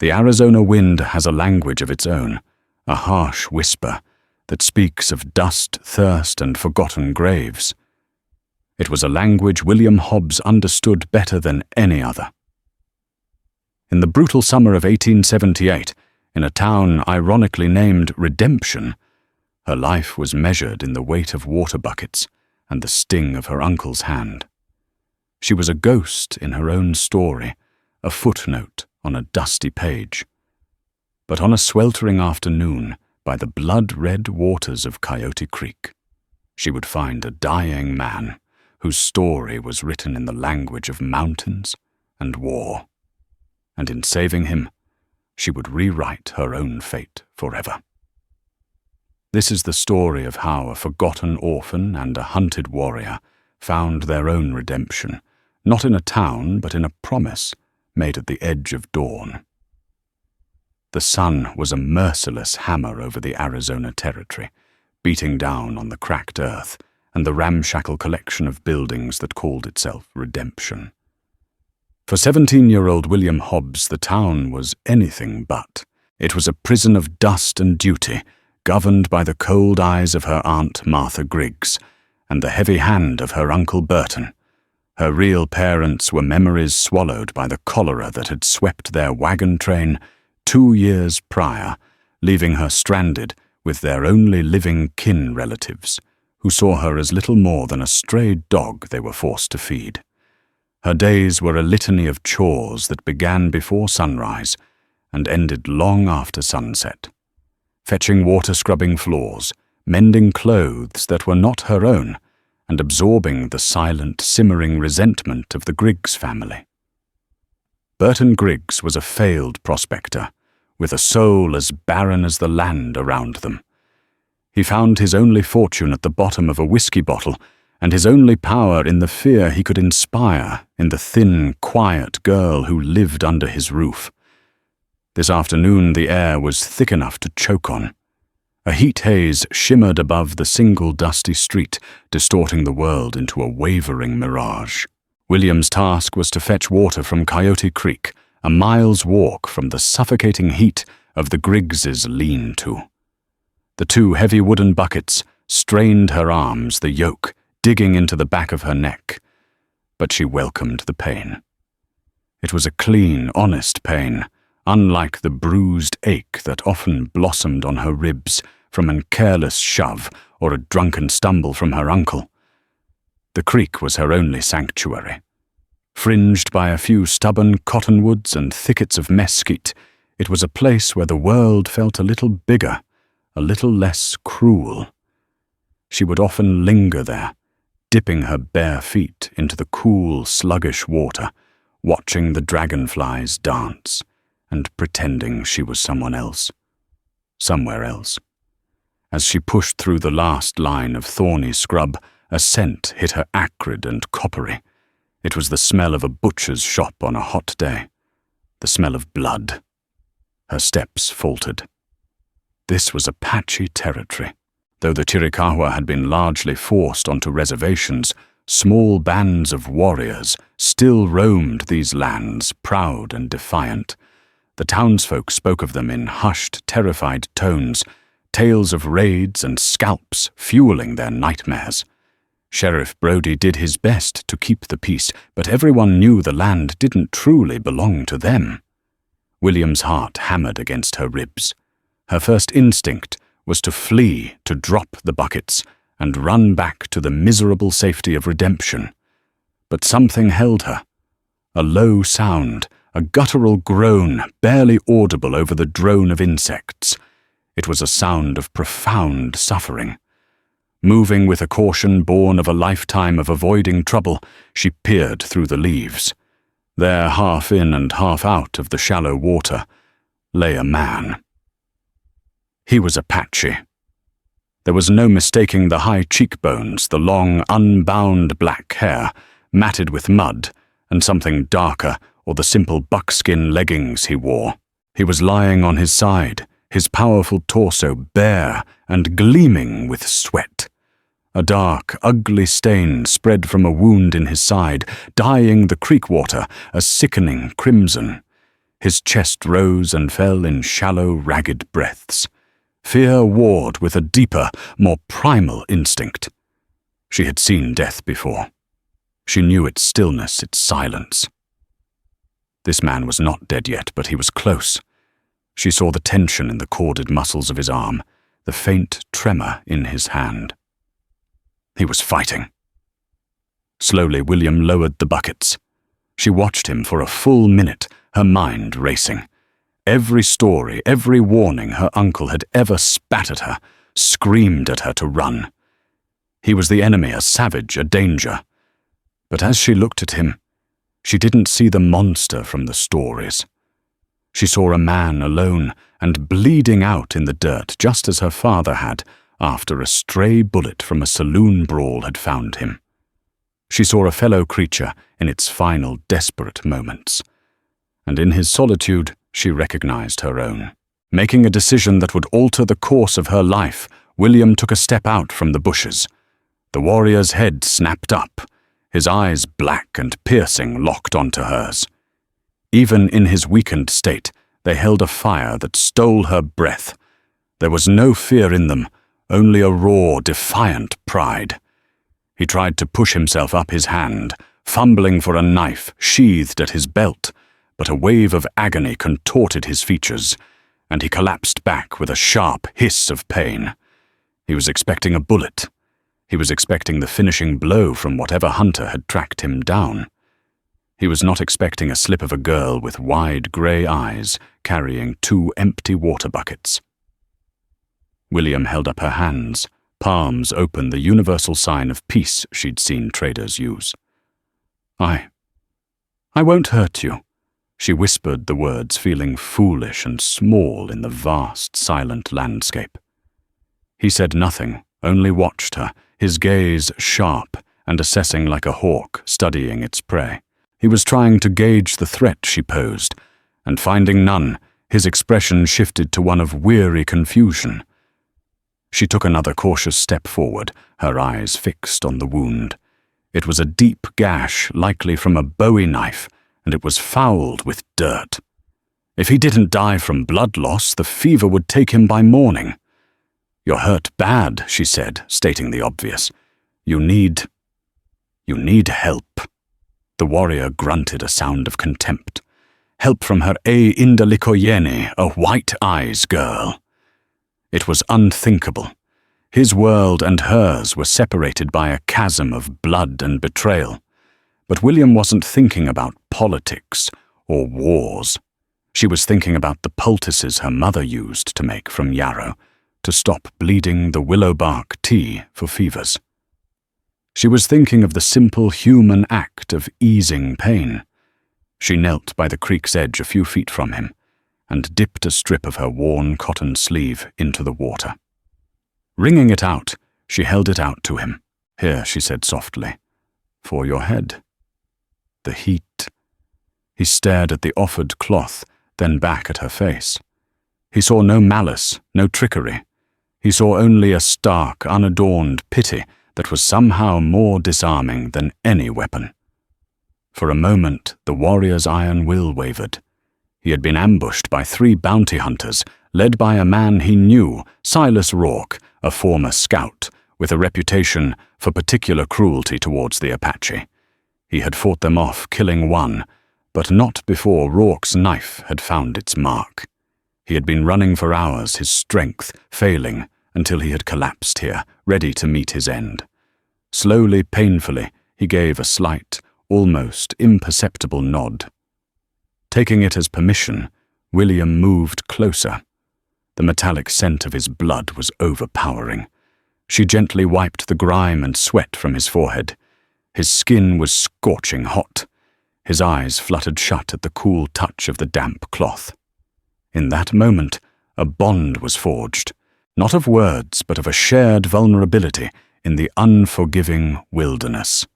The Arizona wind has a language of its own, a harsh whisper that speaks of dust, thirst, and forgotten graves. It was a language William Hobbs understood better than any other. In the brutal summer of 1878, in a town ironically named Redemption, her life was measured in the weight of water buckets and the sting of her uncle's hand. She was a ghost in her own story, a footnote on a dusty page. But on a sweltering afternoon, by the blood-red waters of Coyote Creek, she would find a dying man whose story was written in the language of mountains and war. And in saving him, she would rewrite her own fate forever. This is the story of how a forgotten orphan and a hunted warrior found their own redemption, not in a town but in a promise made at the edge of dawn. The sun was a merciless hammer over the Arizona territory, beating down on the cracked earth and the ramshackle collection of buildings that called itself Redemption. For 17-year-old William Hobbs, the town was anything but. It was a prison of dust and duty, governed by the cold eyes of her aunt Martha Griggs and the heavy hand of her Uncle Burton. Her real parents were memories swallowed by the cholera that had swept their wagon train 2 years prior, leaving her stranded with their only living kin relatives, who saw her as little more than a stray dog they were forced to feed. Her days were a litany of chores that began before sunrise and ended long after sunset. Fetching water, scrubbing floors, mending clothes that were not her own, and absorbing the silent, simmering resentment of the Griggs family. Burton Griggs was a failed prospector, with a soul as barren as the land around them. He found his only fortune at the bottom of a whiskey bottle, and his only power in the fear he could inspire in the thin, quiet girl who lived under his roof. This afternoon the air was thick enough to choke on. A heat haze shimmered above the single dusty street, distorting the world into a wavering mirage. William's task was to fetch water from Coyote Creek, a mile's walk from the suffocating heat of the Griggs' lean-to. The 2 heavy wooden buckets strained her arms, the yoke digging into the back of her neck, but she welcomed the pain. It was a clean, honest pain, unlike the bruised ache that often blossomed on her ribs from a careless shove or a drunken stumble from her uncle. The creek was her only sanctuary. Fringed by a few stubborn cottonwoods and thickets of mesquite, it was a place where the world felt a little bigger, a little less cruel. She would often linger there, dipping her bare feet into the cool, sluggish water, watching the dragonflies dance, and pretending she was someone else, somewhere else. As she pushed through the last line of thorny scrub, a scent hit her acrid and coppery. It was the smell of a butcher's shop on a hot day, the smell of blood. Her steps faltered. This was Apache territory. Though the Chiricahua had been largely forced onto reservations, small bands of warriors still roamed these lands, proud and defiant. The townsfolk spoke of them in hushed, terrified tones, tales of raids and scalps fueling their nightmares. Sheriff Brody did his best to keep the peace, but everyone knew the land didn't truly belong to them. William's heart hammered against her ribs. Her first instinct was to flee, to drop the buckets, and run back to the miserable safety of Redemption. But something held her. A low sound, a guttural groan, barely audible over the drone of insects. It was a sound of profound suffering. Moving with a caution born of a lifetime of avoiding trouble, she peered through the leaves. There, half in and half out of the shallow water, lay a man. He was Apache. There was no mistaking the high cheekbones, the long, unbound black hair, matted with mud, and something darker, or the simple buckskin leggings he wore. He was lying on his side, his powerful torso bare and gleaming with sweat. A dark, ugly stain spread from a wound in his side, dyeing the creek water a sickening crimson. His chest rose and fell in shallow, ragged breaths. Fear warred with a deeper, more primal instinct. She had seen death before. She knew its stillness, its silence. This man was not dead yet, but he was close. She saw the tension in the corded muscles of his arm, the faint tremor in his hand. He was fighting. Slowly, William lowered the buckets. She watched him for a full minute, her mind racing. Every story, every warning her uncle had ever spat at her, screamed at her to run. He was the enemy, a savage, a danger. But as she looked at him, she didn't see the monster from the stories. She saw a man alone and bleeding out in the dirt, just as her father had, after a stray bullet from a saloon brawl had found him. She saw a fellow creature in its final desperate moments. And in his solitude, she recognized her own. Making a decision that would alter the course of her life, William took a step out from the bushes. The warrior's head snapped up, his eyes black and piercing locked onto hers. Even in his weakened state, they held a fire that stole her breath. There was no fear in them, only a raw, defiant pride. He tried to push himself up his hand, fumbling for a knife sheathed at his belt, but a wave of agony contorted his features, and he collapsed back with a sharp hiss of pain. He was expecting a bullet. He was expecting the finishing blow from whatever hunter had tracked him down. He was not expecting a slip of a girl with wide grey eyes carrying 2 empty water buckets. William held up her hands, palms open, the universal sign of peace she'd seen traders use. I won't hurt you. She whispered the words, feeling foolish and small in the vast, silent landscape. He said nothing, only watched her, his gaze sharp and assessing like a hawk studying its prey. He was trying to gauge the threat she posed, and finding none, his expression shifted to one of weary confusion. She took another cautious step forward, her eyes fixed on the wound. It was a deep gash, likely from a bowie knife, and it was fouled with dirt. If he didn't die from blood loss, the fever would take him by morning. "You're hurt bad," she said, stating the obvious. You need help." The warrior grunted a sound of contempt. Help from her Indalikoyene, a white eyes girl. It was unthinkable. His world and hers were separated by a chasm of blood and betrayal. But William wasn't thinking about politics or wars. She was thinking about the poultices her mother used to make from yarrow, to stop bleeding, the willow bark tea for fevers. She was thinking of the simple human act of easing pain. She knelt by the creek's edge a few feet from him and dipped a strip of her worn cotton sleeve into the water. Wringing it out, she held it out to him. "Here," she said softly, "for your head." The heat. He stared at the offered cloth, then back at her face. He saw no malice, no trickery. He saw only a stark, unadorned pity that was somehow more disarming than any weapon. For a moment, the warrior's iron will wavered. He had been ambushed by 3 bounty hunters, led by a man he knew, Silas Rourke, a former scout, with a reputation for particular cruelty towards the Apache. He had fought them off, killing one, but not before Rourke's knife had found its mark. He had been running for hours, his strength failing, until he had collapsed here, ready to meet his end. Slowly, painfully, he gave a slight, almost imperceptible nod. Taking it as permission, William moved closer. The metallic scent of his blood was overpowering. She gently wiped the grime and sweat from his forehead. His skin was scorching hot. His eyes fluttered shut at the cool touch of the damp cloth. In that moment, a bond was forged, not of words, but of a shared vulnerability in the unforgiving wilderness.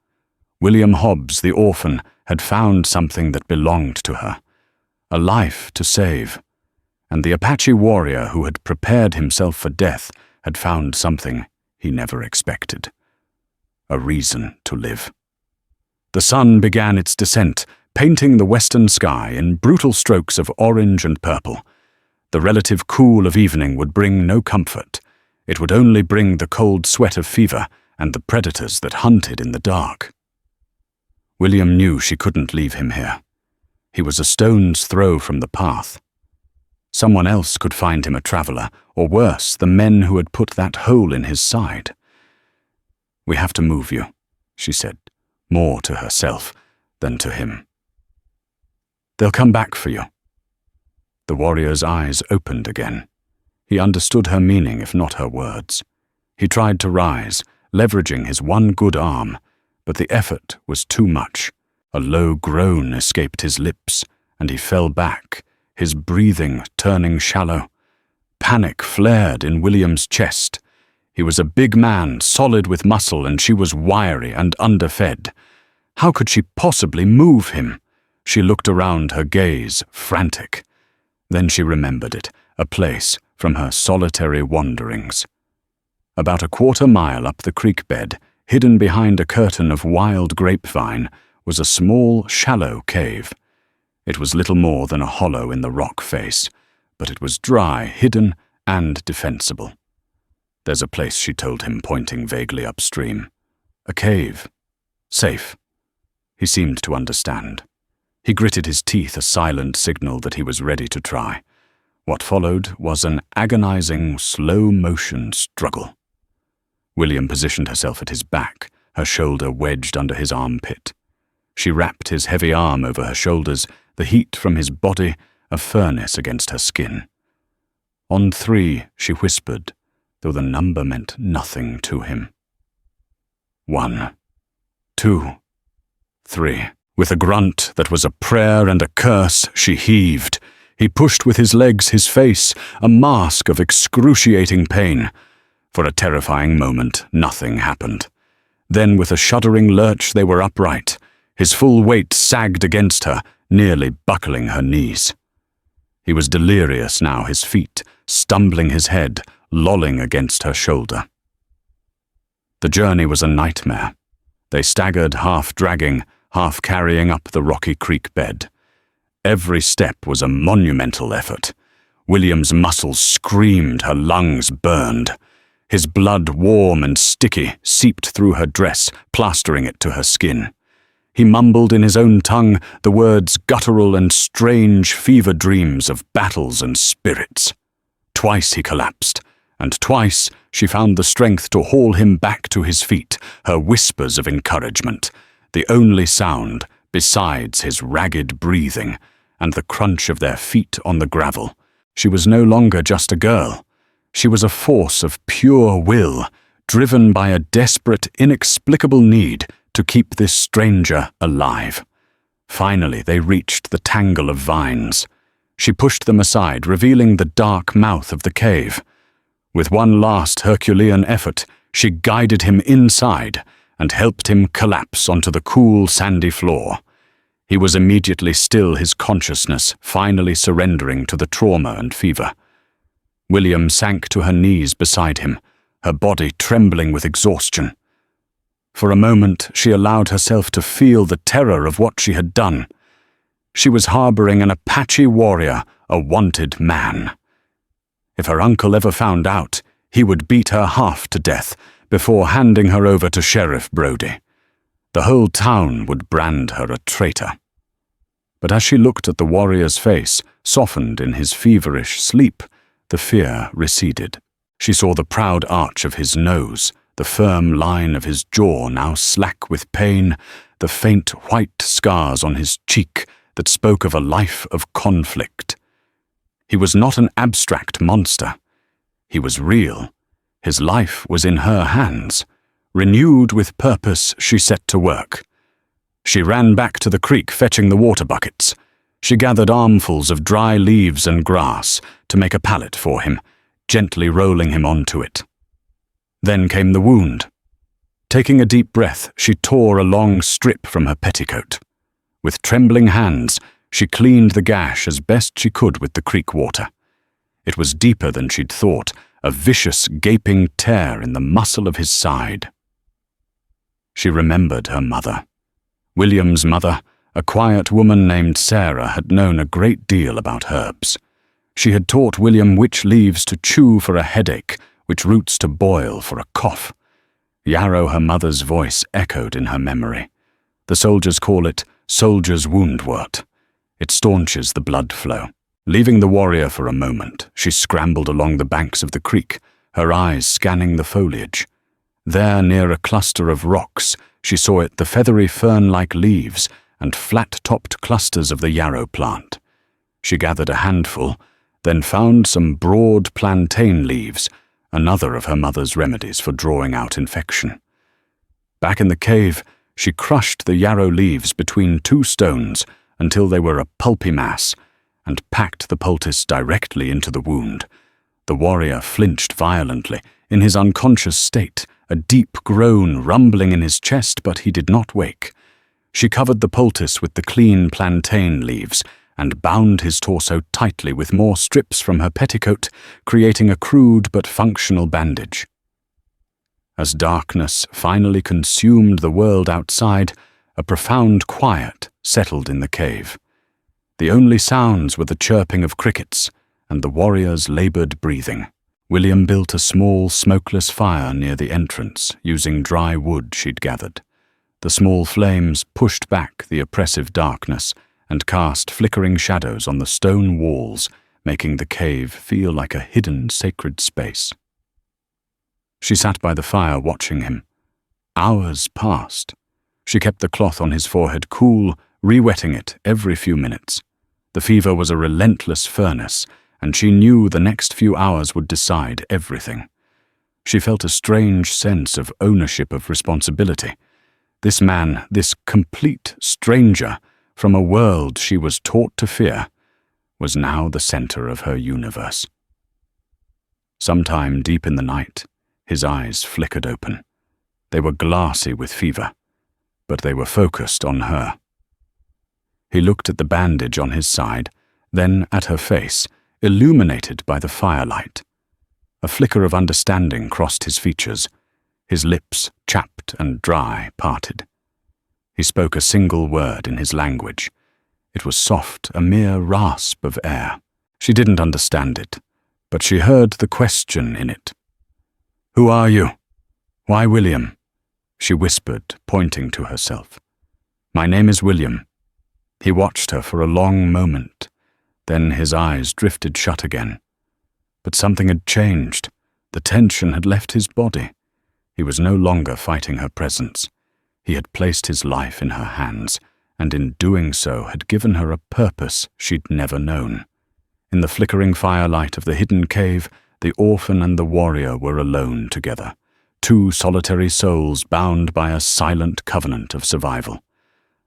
William Hobbs, the orphan, had found something that belonged to her, a life to save, and the Apache warrior who had prepared himself for death had found something he never expected, a reason to live. The sun began its descent, painting the western sky in brutal strokes of orange and purple. The relative cool of evening would bring no comfort. It would only bring the cold sweat of fever and the predators that hunted in the dark. William knew she couldn't leave him here. He was a stone's throw from the path. Someone else could find him a traveler, or worse, the men who had put that hole in his side. "We have to move you," she said, more to herself than to him. "They'll come back for you." The warrior's eyes opened again. He understood her meaning, if not her words. He tried to rise, leveraging his one good arm, but the effort was too much. A low groan escaped his lips, and he fell back, his breathing turning shallow. Panic flared in William's chest. He was a big man, solid with muscle, and she was wiry and underfed. How could she possibly move him? She looked around, her gaze frantic. Then she remembered it, a place from her solitary wanderings. About a quarter-mile up the creek bed, hidden behind a curtain of wild grapevine, was a small, shallow cave. It was little more than a hollow in the rock face, but it was dry, hidden, and defensible. "There's a place," she told him, pointing vaguely upstream. "A cave. Safe." He seemed to understand. He gritted his teeth, a silent signal that he was ready to try. What followed was an agonizing, slow-motion struggle. William positioned herself at his back, her shoulder wedged under his armpit. She wrapped his heavy arm over her shoulders, the heat from his body a furnace against her skin. "On 3, she whispered, though the number meant nothing to him. 1, 2, 3. With a grunt that was a prayer and a curse, she heaved. He pushed with his legs, his face, a mask of excruciating pain. For a terrifying moment, nothing happened. Then, with a shuddering lurch, they were upright. His full weight sagged against her, nearly buckling her knees. He was delirious now, his feet, stumbling his head, lolling against her shoulder. The journey was a nightmare. They staggered, half dragging, half carrying up the rocky creek bed. Every step was a monumental effort. William's muscles screamed, her lungs burned. His blood, warm and sticky, seeped through her dress, plastering it to her skin. He mumbled in his own tongue the words guttural and strange fever dreams of battles and spirits. Twice he collapsed, and twice she found the strength to haul him back to his feet, her whispers of encouragement, the only sound besides his ragged breathing and the crunch of their feet on the gravel. She was no longer just a girl. She was a force of pure will, driven by a desperate, inexplicable need to keep this stranger alive. Finally, they reached the tangle of vines. She pushed them aside, revealing the dark mouth of the cave. With one last Herculean effort, she guided him inside and helped him collapse onto the cool, sandy floor. He was immediately still, his consciousness finally surrendering to the trauma and fever. William sank to her knees beside him, her body trembling with exhaustion. For a moment, she allowed herself to feel the terror of what she had done. She was harboring an Apache warrior, a wanted man. If her uncle ever found out, he would beat her half to death before handing her over to Sheriff Brody. The whole town would brand her a traitor. But as she looked at the warrior's face, softened in his feverish sleep, the fear receded. She saw the proud arch of his nose, the firm line of his jaw now slack with pain, the faint white scars on his cheek that spoke of a life of conflict. He was not an abstract monster. He was real. His life was in her hands. Renewed with purpose, she set to work. She ran back to the creek, fetching the water buckets. She gathered armfuls of dry leaves and grass to make a pallet for him, gently rolling him onto it. Then came the wound. Taking a deep breath, she tore a long strip from her petticoat. With trembling hands, she cleaned the gash as best she could with the creek water. It was deeper than she'd thought, a vicious, gaping tear in the muscle of his side. She remembered her mother. William's mother, A quiet woman named Sarah had known a great deal about herbs. She had taught William which leaves to chew for a headache, which roots to boil for a cough. Yarrow, her mother's voice, echoed in her memory. The soldiers call it soldier's woundwort. It staunches the blood flow. Leaving the warrior for a moment, she scrambled along the banks of the creek, her eyes scanning the foliage. There, near a cluster of rocks, she saw the feathery fern-like leaves and flat-topped clusters of the yarrow plant. She gathered a handful, then found some broad plantain leaves, another of her mother's remedies for drawing out infection. Back in the cave, she crushed the yarrow leaves between two stones until they were a pulpy mass, and packed the poultice directly into the wound. The warrior flinched violently, in his unconscious state, a deep groan rumbling in his chest, but he did not wake. She covered the poultice with the clean plantain leaves and bound his torso tightly with more strips from her petticoat, creating a crude but functional bandage. As darkness finally consumed the world outside, a profound quiet settled in the cave. The only sounds were the chirping of crickets and the warrior's labored breathing. William built a small, smokeless fire near the entrance, using dry wood she'd gathered. The small flames pushed back the oppressive darkness and cast flickering shadows on the stone walls, making the cave feel like a hidden sacred space. She sat by the fire watching him. Hours passed. She kept the cloth on his forehead cool, re-wetting it every few minutes. The fever was a relentless furnace, and she knew the next few hours would decide everything. She felt a strange sense of ownership of responsibility. This man, this complete stranger from a world she was taught to fear, was now the center of her universe. Sometime deep in the night, his eyes flickered open. They were glassy with fever, but they were focused on her. He looked at the bandage on his side, then at her face, illuminated by the firelight. A flicker of understanding crossed his features. His lips, chapped and dry, parted. He spoke a single word in his language. It was soft, a mere rasp of air. She didn't understand it, but she heard the question in it. "Who are you? Why William?" she whispered, pointing to herself. "My name is William." He watched her for a long moment. Then his eyes drifted shut again. But something had changed. The tension had left his body. He was no longer fighting her presence. He had placed his life in her hands, and in doing so had given her a purpose she'd never known. In the flickering firelight of the hidden cave, the orphan and the warrior were alone together, two solitary souls bound by a silent covenant of survival.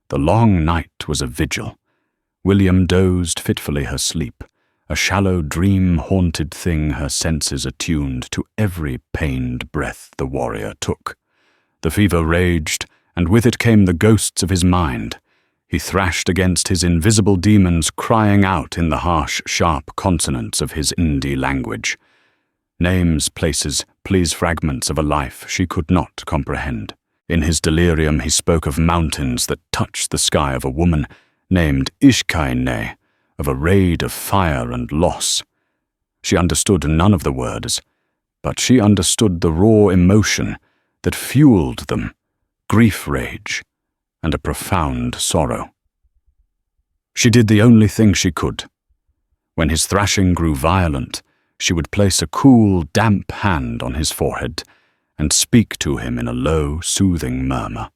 The long night was a vigil. William dozed fitfully her sleep, a shallow dream-haunted thing, her senses attuned to every pained breath the warrior took. The fever raged, and with it came the ghosts of his mind. He thrashed against his invisible demons, crying out in the harsh, sharp consonants of his Indie language. Names, places, pleas fragments of a life she could not comprehend. In his delirium he spoke of mountains that touched the sky, of a woman named Ishkaine, of a raid of fire and loss. She understood none of the words, but she understood the raw emotion that fueled them, grief rage, and a profound sorrow. She did the only thing she could. When his thrashing grew violent, she would place a cool, damp hand on his forehead and speak to him in a low, soothing murmur.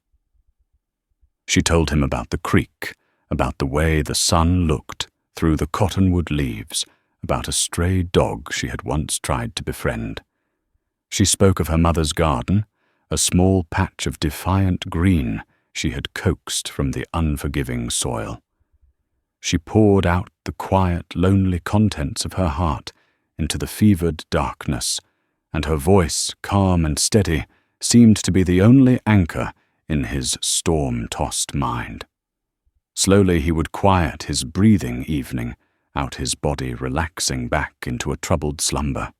She told him about the creek, about the way the sun looked through the cottonwood leaves, about a stray dog she had once tried to befriend. She spoke of her mother's garden, a small patch of defiant green she had coaxed from the unforgiving soil. She poured out the quiet, lonely contents of her heart into the fevered darkness, and her voice, calm and steady, seemed to be the only anchor in his storm-tossed mind. Slowly he would quiet his breathing evening, out his body relaxing back into a troubled slumber.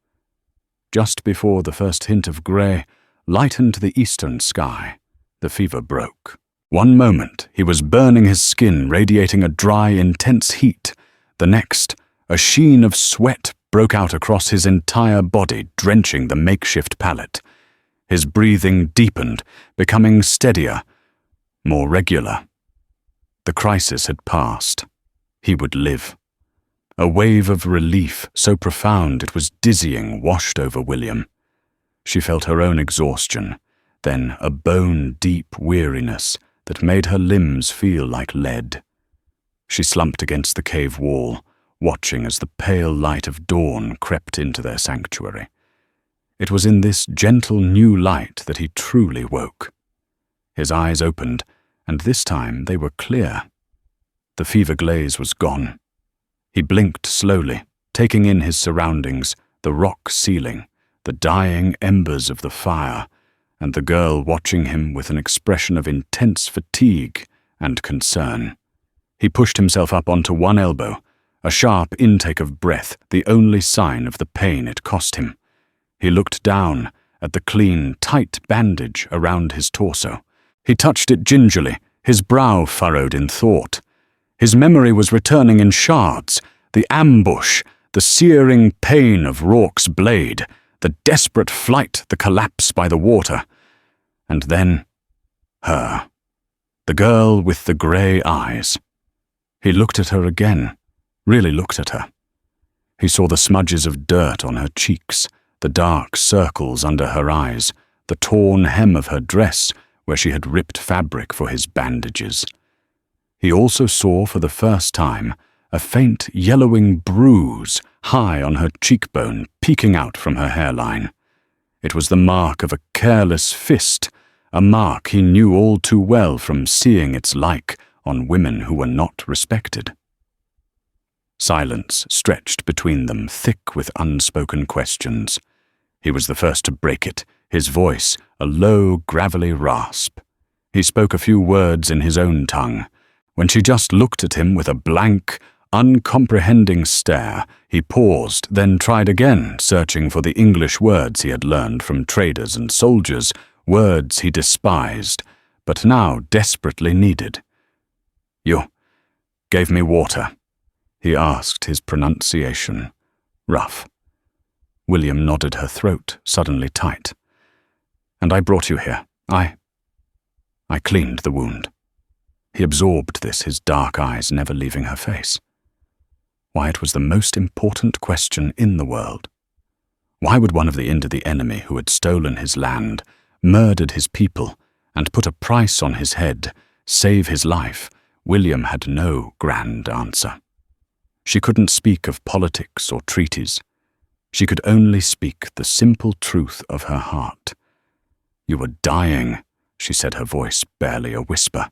Just before the first hint of grey lightened the eastern sky, the fever broke. One moment, he was burning his skin, radiating a dry, intense heat. The next, a sheen of sweat broke out across his entire body, drenching the makeshift pallet. His breathing deepened, becoming steadier, more regular. The crisis had passed. He would live. A wave of relief, so profound it was dizzying, washed over William. She felt her own exhaustion, then a bone-deep weariness that made her limbs feel like lead. She slumped against the cave wall, watching as the pale light of dawn crept into their sanctuary. It was in this gentle new light that he truly woke. His eyes opened, and this time they were clear. The fever glaze was gone. He blinked slowly, taking in his surroundings, the rock ceiling, the dying embers of the fire, and the girl watching him with an expression of intense fatigue and concern. He pushed himself up onto one elbow, a sharp intake of breath, the only sign of the pain it cost him. He looked down at the clean, tight bandage around his torso. He touched it gingerly, his brow furrowed in thought. His memory was returning in shards, the ambush, the searing pain of Rourke's blade, the desperate flight, the collapse by the water. And then, her. The girl with the grey eyes. He looked at her again, really looked at her. He saw the smudges of dirt on her cheeks, the dark circles under her eyes, the torn hem of her dress where she had ripped fabric for his bandages. He also saw for the first time a faint yellowing bruise high on her cheekbone peeking out from her hairline. It was the mark of a careless fist, a mark he knew all too well from seeing its like on women who were not respected. Silence stretched between them, thick with unspoken questions. He was the first to break it, his voice a low, gravelly rasp. He spoke a few words in his own tongue. When she just looked at him with a blank, uncomprehending stare, he paused, then tried again, searching for the English words he had learned from traders and soldiers, words he despised, but now desperately needed. "You gave me water," he asked, his pronunciation rough. William nodded, her throat suddenly tight. "And I brought you here. I cleaned the wound." He absorbed this, his dark eyes never leaving her face. Why, it was the most important question in the world. Why would one of the enemy who had stolen his land, murdered his people, and put a price on his head, save his life? William had no grand answer. She couldn't speak of politics or treaties. She could only speak the simple truth of her heart. "You were dying," she said, her voice barely a whisper.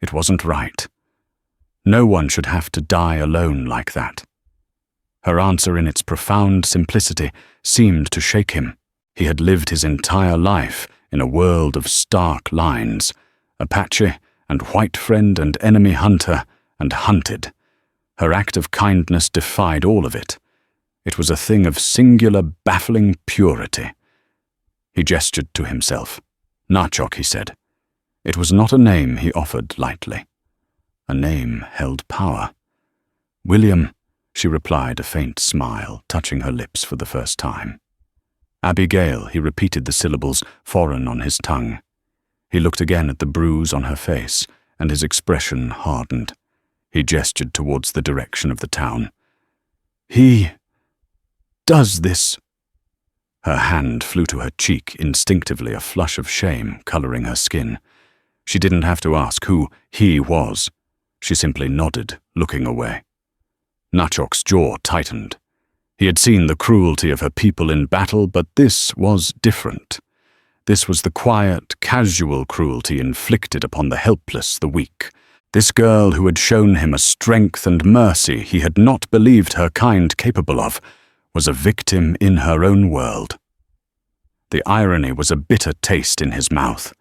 It wasn't right. No one should have to die alone like that. Her answer, in its profound simplicity, seemed to shake him. He had lived his entire life in a world of stark lines, Apache and white friend and enemy hunter, and hunted. Her act of kindness defied all of it. It was a thing of singular, baffling purity. He gestured to himself. "Nachok," he said. It was not a name he offered lightly. A name held power. "William," she replied, a faint smile touching her lips for the first time. "Abigail," he repeated the syllables, foreign on his tongue. He looked again at the bruise on her face, and his expression hardened. He gestured towards the direction of the town. "He does this." Her hand flew to her cheek, instinctively a flush of shame coloring her skin. She didn't have to ask who he was. She simply nodded, looking away. Nachok's jaw tightened. He had seen the cruelty of her people in battle, but this was different. This was the quiet, casual cruelty inflicted upon the helpless, the weak. This girl who had shown him a strength and mercy he had not believed her kind capable of, was a victim in her own world. The irony was a bitter taste in his mouth.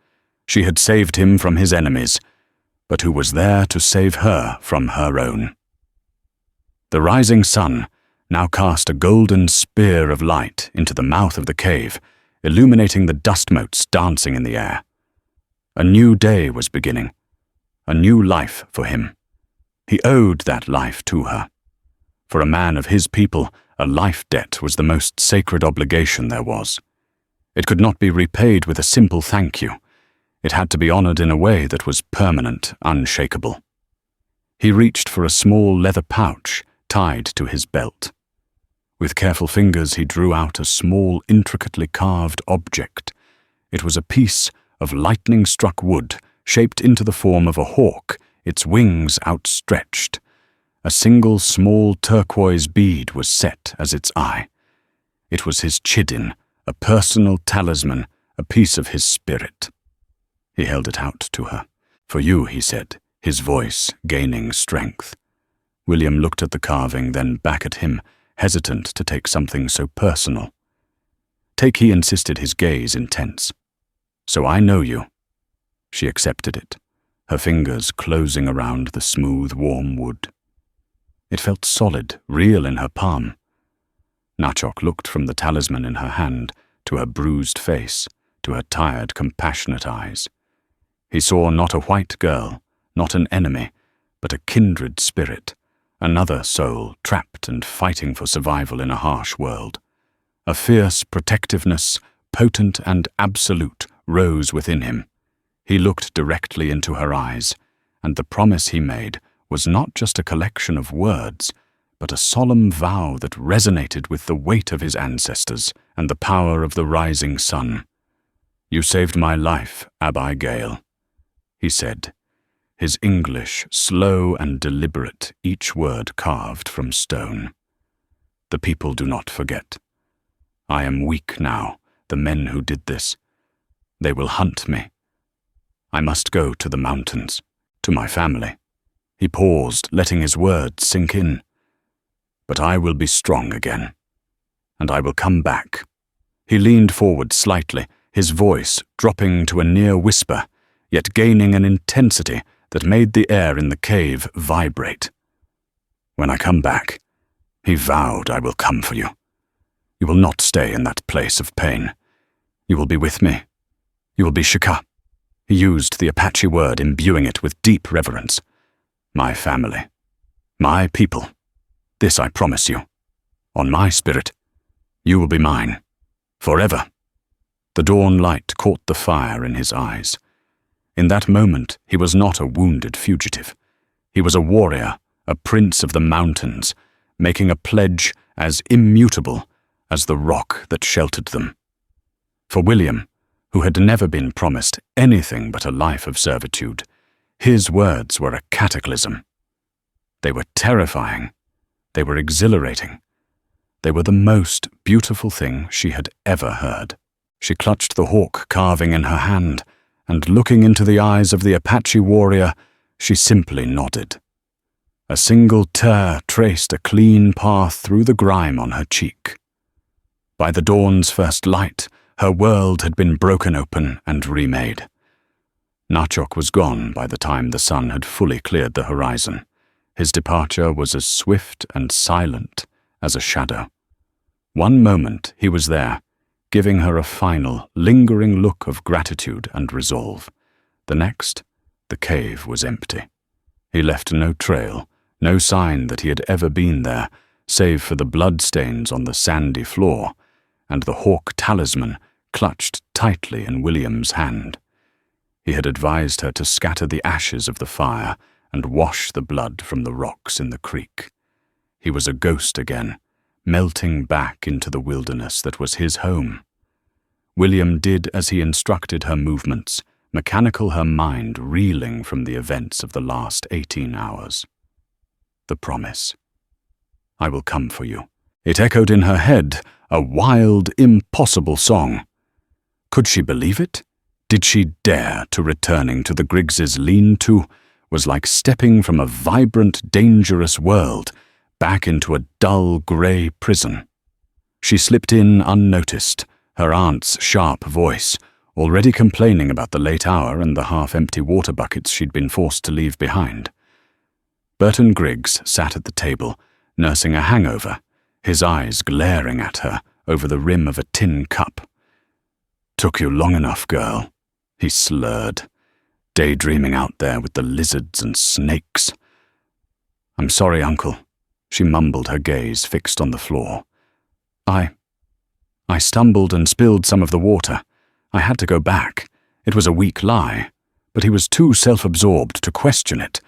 She had saved him from his enemies, but who was there to save her from her own? The rising sun now cast a golden spear of light into the mouth of the cave, illuminating the dust motes dancing in the air. A new day was beginning, a new life for him. He owed that life to her. For a man of his people, a life debt was the most sacred obligation there was. It could not be repaid with a simple thank you. It had to be honored in a way that was permanent, unshakable. He reached for a small leather pouch tied to his belt. With careful fingers he drew out a small, intricately carved object. It was a piece of lightning-struck wood, shaped into the form of a hawk, its wings outstretched. A single small turquoise bead was set as its eye. It was his chidin, a personal talisman, a piece of his spirit. He held it out to her. "For you," he said, his voice gaining strength. William looked at the carving, then back at him, hesitant to take something so personal. "Take," he insisted, his gaze intense. "So I know you." She accepted it, her fingers closing around the smooth, warm wood. It felt solid, real in her palm. Nachok looked from the talisman in her hand to her bruised face, to her tired, compassionate eyes. He saw not a white girl, not an enemy, but a kindred spirit, another soul trapped and fighting for survival in a harsh world. A fierce protectiveness, potent and absolute, rose within him. He looked directly into her eyes, and the promise he made was not just a collection of words, but a solemn vow that resonated with the weight of his ancestors and the power of the rising sun. "You saved my life, Abigail," he said, his English slow and deliberate, each word carved from stone. "The people do not forget. I am weak now, the men who did this. They will hunt me. I must go to the mountains, to my family." He paused, letting his words sink in. "But I will be strong again, and I will come back." He leaned forward slightly, his voice dropping to a near whisper, yet gaining an intensity that made the air in the cave vibrate. "When I come back," he vowed, "I will come for you. You will not stay in that place of pain. You will be with me. You will be Shika." He used the Apache word, imbuing it with deep reverence. "My family. My people. This I promise you. On my spirit, you will be mine. Forever." The dawn light caught the fire in his eyes. In that moment, he was not a wounded fugitive. He was a warrior, a prince of the mountains, making a pledge as immutable as the rock that sheltered them. For William, who had never been promised anything but a life of servitude, his words were a cataclysm. They were terrifying. They were exhilarating. They were the most beautiful thing she had ever heard. She clutched the hawk carving in her hand, and looking into the eyes of the Apache warrior, she simply nodded. A single tear traced a clean path through the grime on her cheek. By the dawn's first light, her world had been broken open and remade. Nachok was gone by the time the sun had fully cleared the horizon. His departure was as swift and silent as a shadow. One moment he was there, giving her a final, lingering look of gratitude and resolve. The next, the cave was empty. He left no trail, no sign that he had ever been there, save for the bloodstains on the sandy floor and the hawk talisman clutched tightly in William's hand. He had advised her to scatter the ashes of the fire and wash the blood from the rocks in the creek. He was a ghost again, melting back into the wilderness that was his home. William did as he instructed her movements, mechanical, her mind reeling from the events of the last 18 hours. The promise. "I will come for you." It echoed in her head, a wild, impossible song. Could she believe it? Did she dare to? Returning to the Griggs' lean-to was like stepping from a vibrant, dangerous world back into a dull, grey prison. She slipped in unnoticed, her aunt's sharp voice, already complaining about the late hour and the half-empty water buckets she'd been forced to leave behind. Burton Griggs sat at the table, nursing a hangover, his eyes glaring at her over the rim of a tin cup. "Took you long enough, girl," he slurred, daydreaming out there with the lizards and snakes. "I'm sorry, Uncle," she mumbled, her gaze fixed on the floor. I stumbled and spilled some of the water. I had to go back. It was a weak lie, but he was too self-absorbed to question it.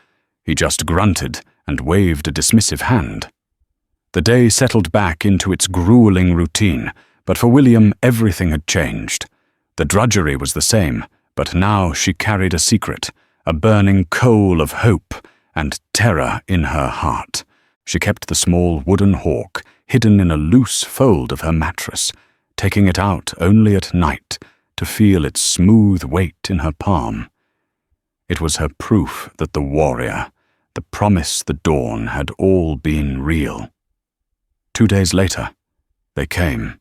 He just grunted and waved a dismissive hand. The day settled back into its grueling routine, but for William everything had changed. The drudgery was the same, but now she carried a secret, a burning coal of hope and terror in her heart. She kept the small wooden hawk hidden in a loose fold of her mattress, taking it out only at night to feel its smooth weight in her palm. It was her proof that the warrior, the promise, the dawn had all been real. 2 days later, they came.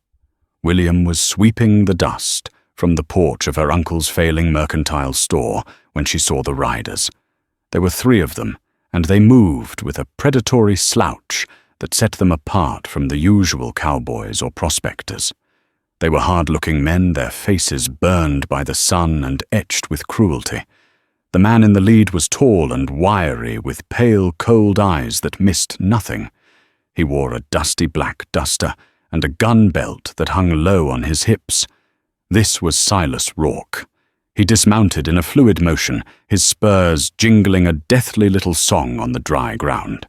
William was sweeping the dust from the porch of her uncle's failing mercantile store when she saw the riders. There were 3 of them, and they moved with a predatory slouch that set them apart from the usual cowboys or prospectors. They were hard-looking men, their faces burned by the sun and etched with cruelty. The man in the lead was tall and wiry, with pale, cold eyes that missed nothing. He wore a dusty black duster and a gun belt that hung low on his hips. This was Silas Rourke. He dismounted in a fluid motion, his spurs jingling a deathly little song on the dry ground.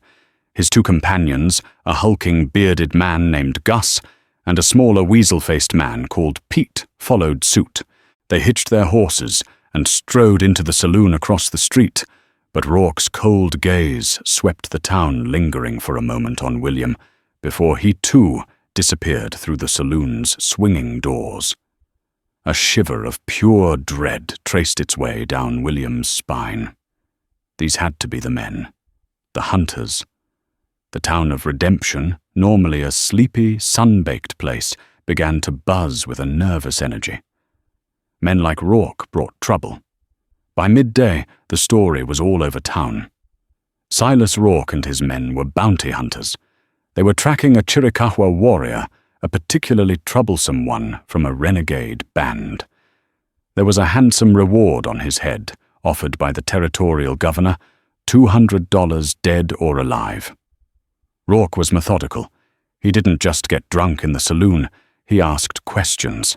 His 2 companions, a hulking, bearded man named Gus and a smaller, weasel-faced man called Pete, followed suit. They hitched their horses and strode into the saloon across the street, but Rourke's cold gaze swept the town, lingering for a moment on William, before he too disappeared through the saloon's swinging doors. A shiver of pure dread traced its way down William's spine. These had to be the men, the hunters. The town of Redemption, normally a sleepy, sun-baked place, began to buzz with a nervous energy. Men like Rourke brought trouble. By midday, the story was all over town. Silas Rourke and his men were bounty hunters. They were tracking a Chiricahua warrior, a particularly troublesome one from a renegade band. There was a handsome reward on his head, offered by the territorial governor, $200 dead or alive. Rourke was methodical. He didn't just get drunk in the saloon, he asked questions.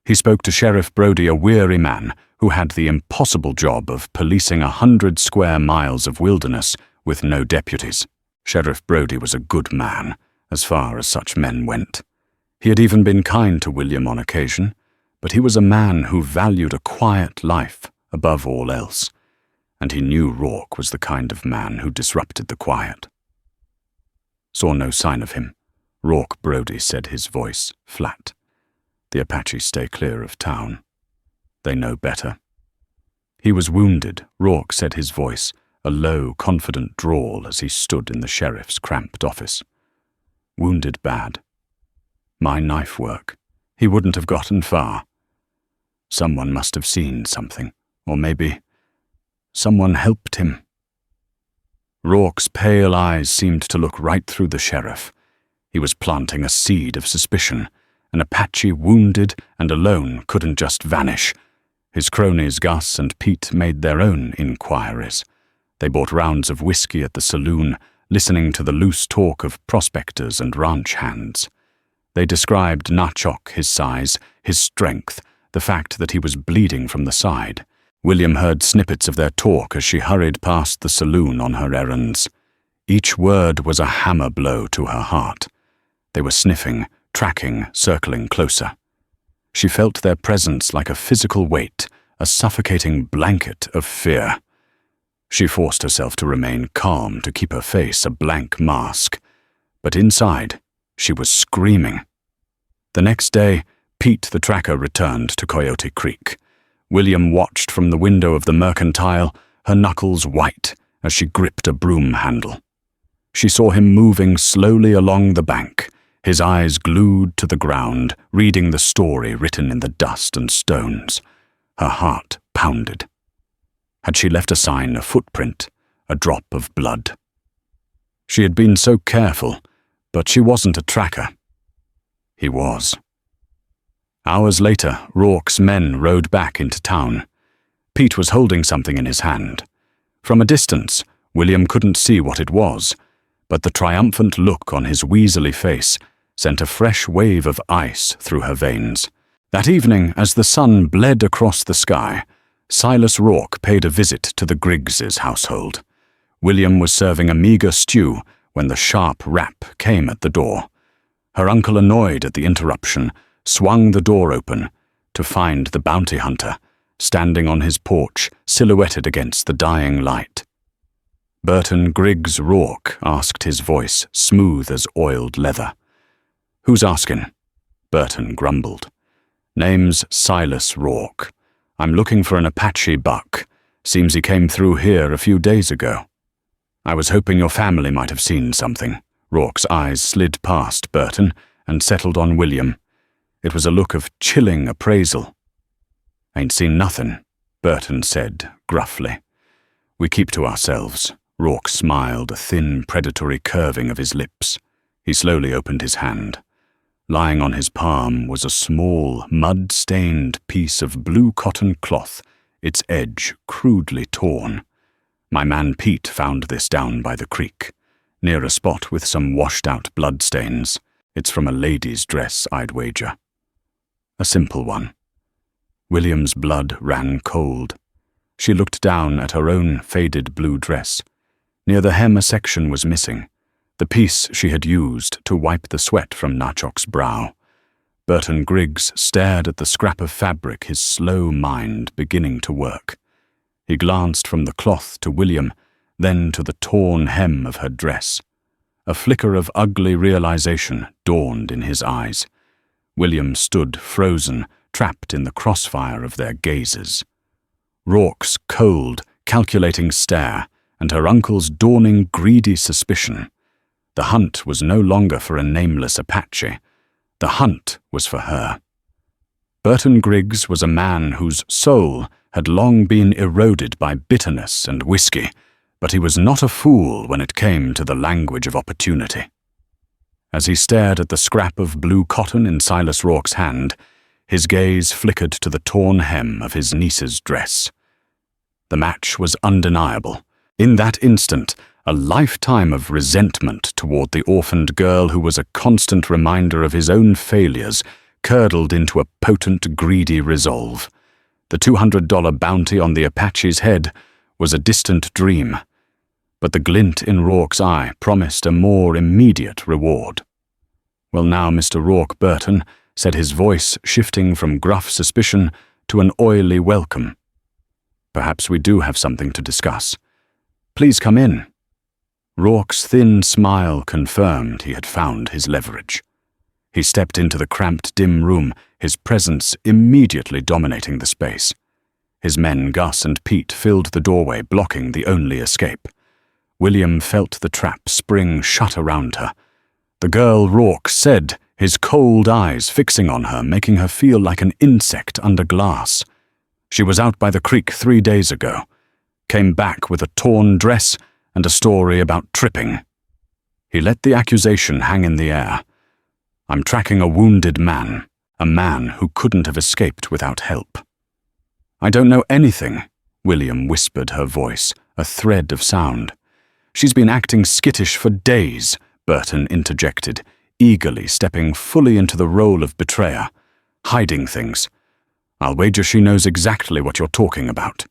He spoke to Sheriff Brody, a weary man who had the impossible job of policing 100 square miles of wilderness with no deputies. Sheriff Brody was a good man, as far as such men went. He had even been kind to William on occasion, but he was a man who valued a quiet life above all else, and he knew Rourke was the kind of man who disrupted the quiet. Saw no sign of him. Rourke, Brody said, his voice flat. The Apache stay clear of town. They know better. He was wounded, Rourke said, his voice a low, confident drawl as he stood in the sheriff's cramped office. Wounded bad. My knife work. He wouldn't have gotten far. Someone must have seen something, or maybe someone helped him. Rourke's pale eyes seemed to look right through the sheriff. He was planting a seed of suspicion. An Apache wounded and alone couldn't just vanish. His cronies Gus and Pete made their own inquiries. They bought rounds of whiskey at the saloon, listening to the loose talk of prospectors and ranch hands. They described Nachok, his size, his strength, the fact that he was bleeding from the side. William heard snippets of their talk as she hurried past the saloon on her errands. Each word was a hammer blow to her heart. They were sniffing, tracking, circling closer. She felt their presence like a physical weight, a suffocating blanket of fear. She forced herself to remain calm, to keep her face a blank mask. But inside, she was screaming. The next day, Pete the tracker returned to Coyote Creek. William watched from the window of the mercantile, her knuckles white as she gripped a broom handle. She saw him moving slowly along the bank, his eyes glued to the ground, reading the story written in the dust and stones. Her heart pounded. Had she left a sign, a footprint, a drop of blood? She had been so careful, but she wasn't a tracker. He was. Hours later, Rourke's men rode back into town. Pete was holding something in his hand. From a distance, William couldn't see what it was, but the triumphant look on his weaselly face sent a fresh wave of ice through her veins. That evening, as the sun bled across the sky, Silas Rourke paid a visit to the Griggs' household. William was serving a meagre stew when the sharp rap came at the door. Her uncle, annoyed at the interruption, swung the door open to find the bounty hunter standing on his porch, silhouetted against the dying light. Burton Griggs Rourke asked, his voice smooth as oiled leather. "Who's asking?" Burton grumbled. "Name's Silas Rourke. I'm looking for an Apache buck. Seems he came through here a few days ago." "I was hoping your family might have seen something." Rourke's eyes slid past Burton and settled on William. It was a look of chilling appraisal. "Ain't seen nothin'," Burton said gruffly. "We keep to ourselves." Rourke smiled, a thin, predatory curving of his lips. He slowly opened his hand. Lying on his palm was a small, mud-stained piece of blue cotton cloth, its edge crudely torn. "My man Pete found this down by the creek, near a spot with some washed-out bloodstains. It's from a lady's dress, I'd wager." "A simple one." William's blood ran cold. She looked down at her own faded blue dress. Near the hem a section was missing, the piece she had used to wipe the sweat from Nachok's brow. Burton Griggs stared at the scrap of fabric, his slow mind beginning to work. He glanced from the cloth to William, then to the torn hem of her dress. A flicker of ugly realization dawned in his eyes. William stood frozen, trapped in the crossfire of their gazes. Rourke's cold, calculating stare, and her uncle's dawning greedy suspicion. The hunt was no longer for a nameless Apache. The hunt was for her. Burton Griggs was a man whose soul had long been eroded by bitterness and whiskey, but he was not a fool when it came to the language of opportunity. As he stared at the scrap of blue cotton in Silas Rourke's hand, his gaze flickered to the torn hem of his niece's dress. The match was undeniable. In that instant, a lifetime of resentment toward the orphaned girl who was a constant reminder of his own failures curdled into a potent, greedy resolve. The $200 bounty on the Apache's head was a distant dream, but the glint in Rourke's eye promised a more immediate reward. "Well now, Mr. Rourke Burton," said his voice shifting from gruff suspicion to an oily welcome. "Perhaps we do have something to discuss. Please come in." Rourke's thin smile confirmed he had found his leverage. He stepped into the cramped, dim room, his presence immediately dominating the space. His men, Gus and Pete, filled the doorway, blocking the only escape. William felt the trap spring shut around her. The girl Rourke said, his cold eyes fixing on her, making her feel like an insect under glass. She was out by the creek 3 days ago. Came back with a torn dress and a story about tripping. He let the accusation hang in the air. "I'm tracking a wounded man, a man who couldn't have escaped without help." "I don't know anything," William whispered, her voice a thread of sound. "She's been acting skittish for days," Burton interjected, eagerly stepping fully into the role of betrayer. "Hiding things. I'll wager she knows exactly what you're talking about."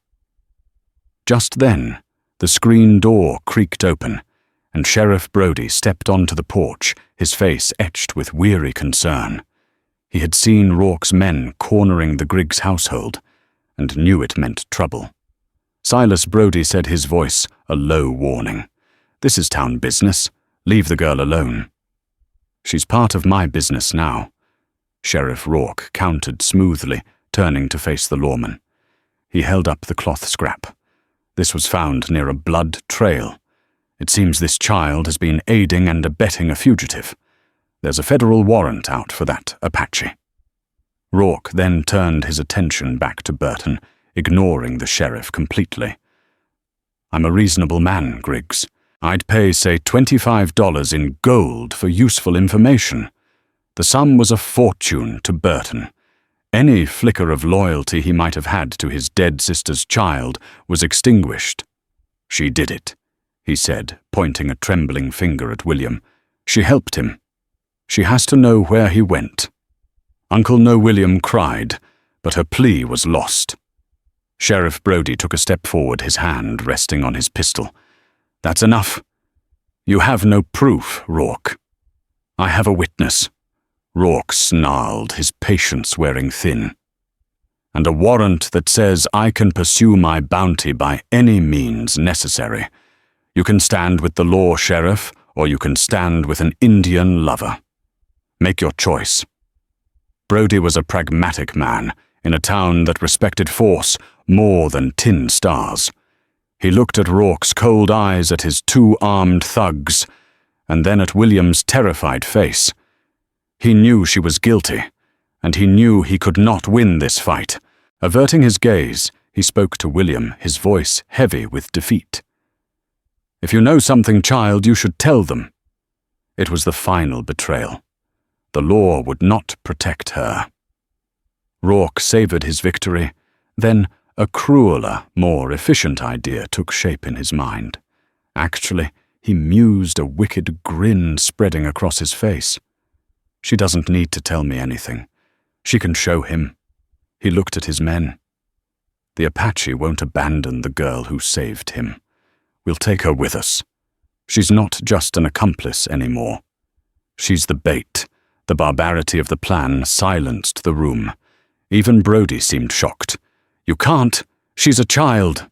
Just then, the screen door creaked open, and Sheriff Brody stepped onto the porch, his face etched with weary concern. He had seen Rourke's men cornering the Griggs household, and knew it meant trouble. Silas Brody said, his voice a low warning. "This is town business. Leave the girl alone." "She's part of my business now," Sheriff Rourke countered smoothly, turning to face the lawman. He held up the cloth scrap. "This was found near a blood trail. It seems this child has been aiding and abetting a fugitive. There's a federal warrant out for that Apache." Rourke then turned his attention back to Burton, ignoring the sheriff completely. "I'm a reasonable man, Griggs. I'd pay, say, $25 in gold for useful information." The sum was a fortune to Burton. Any flicker of loyalty he might have had to his dead sister's child was extinguished. "She did it," he said, pointing a trembling finger at William. "She helped him. She has to know where he went." Uncle No William cried, but her plea was lost. Sheriff Brody took a step forward, his hand resting on his pistol. "That's enough. You have no proof, Rourke." "I have a witness." Rourke snarled, his patience wearing thin. "And a warrant that says I can pursue my bounty by any means necessary. You can stand with the law, Sheriff, or you can stand with an Indian lover. Make your choice." Brody was a pragmatic man in a town that respected force more than tin stars. He looked at Rourke's cold eyes, at his two armed thugs, and then at William's terrified face. He knew she was guilty, and he knew he could not win this fight. Averting his gaze, he spoke to William, his voice heavy with defeat. "If you know something, child, you should tell them." It was the final betrayal. The law would not protect her. Rourke savored his victory. Then a crueler, more efficient idea took shape in his mind. Actually, he mused, a wicked grin spreading across his face. "She doesn't need to tell me anything. She can show him." He looked at his men. "The Apache won't abandon the girl who saved him. We'll take her with us. She's not just an accomplice anymore. She's the bait." The barbarity of the plan silenced the room. Even Brody seemed shocked. "You can't. She's a child."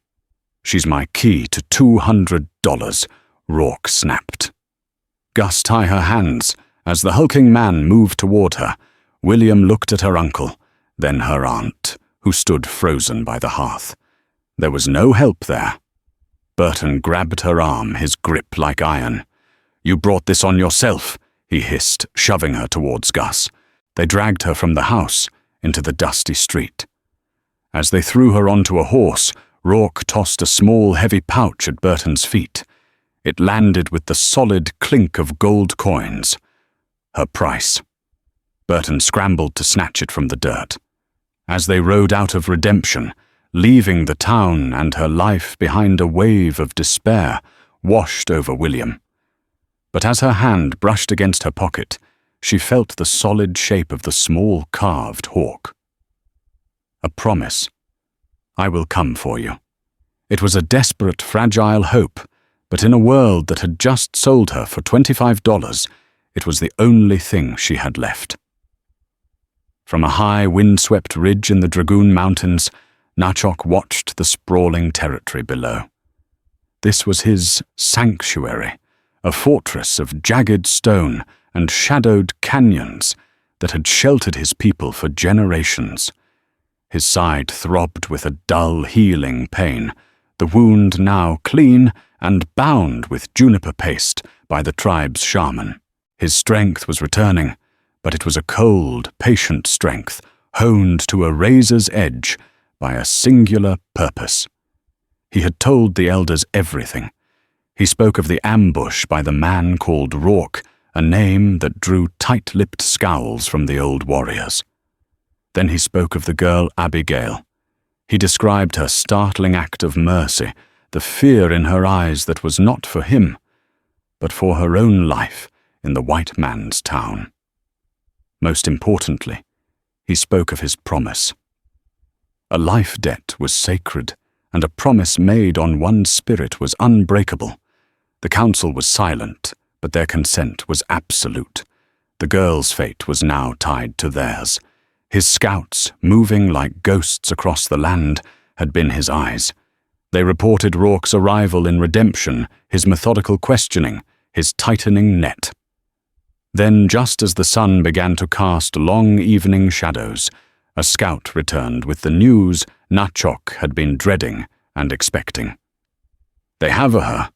"She's my key to $200, Rourke snapped. "Gus, tie her hands." As the hulking man moved toward her, William looked at her uncle, then her aunt, who stood frozen by the hearth. There was no help there. Burton grabbed her arm, his grip like iron. "You brought this on yourself," he hissed, shoving her towards Gus. They dragged her from the house into the dusty street. As they threw her onto a horse, Rourke tossed a small, heavy pouch at Burton's feet. It landed with the solid clink of gold coins. Her price. Burton scrambled to snatch it from the dirt. As they rode out of redemption, leaving the town and her life behind, a wave of despair washed over William. But as her hand brushed against her pocket, she felt the solid shape of the small carved hawk. A promise. "I will come for you." It was a desperate, fragile hope, but in a world that had just sold her for $25, it was the only thing she had left. From a high, wind-swept ridge in the Dragoon Mountains, Nachok watched the sprawling territory below. This was his sanctuary, a fortress of jagged stone and shadowed canyons that had sheltered his people for generations. His side throbbed with a dull, healing pain, the wound now clean and bound with juniper paste by the tribe's shaman. His strength was returning, but it was a cold, patient strength, honed to a razor's edge by a singular purpose. He had told the elders everything. He spoke of the ambush by the man called Rourke, a name that drew tight-lipped scowls from the old warriors. Then he spoke of the girl Abigail. He described her startling act of mercy, the fear in her eyes that was not for him, but for her own life in the white man's town. Most importantly, he spoke of his promise. A life debt was sacred, and a promise made on one spirit was unbreakable. The council was silent, but their consent was absolute. The girl's fate was now tied to theirs. His scouts, moving like ghosts across the land, had been his eyes. They reported Rourke's arrival in redemption, his methodical questioning, his tightening net. Then, just as the sun began to cast long evening shadows, a scout returned with the news Nachok had been dreading and expecting. "They have her,"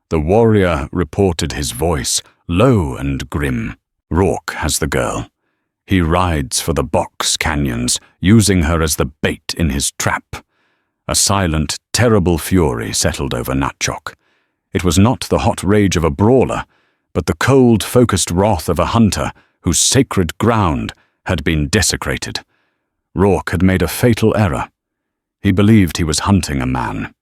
the warrior reported, his voice low and grim. "Rourke has the girl. He rides for the box canyons, using her as the bait in his trap." A silent, terrible fury settled over Nachok. It was not the hot rage of a brawler, but the cold, focused wrath of a hunter whose sacred ground had been desecrated. Rourke had made a fatal error. He believed he was hunting a man.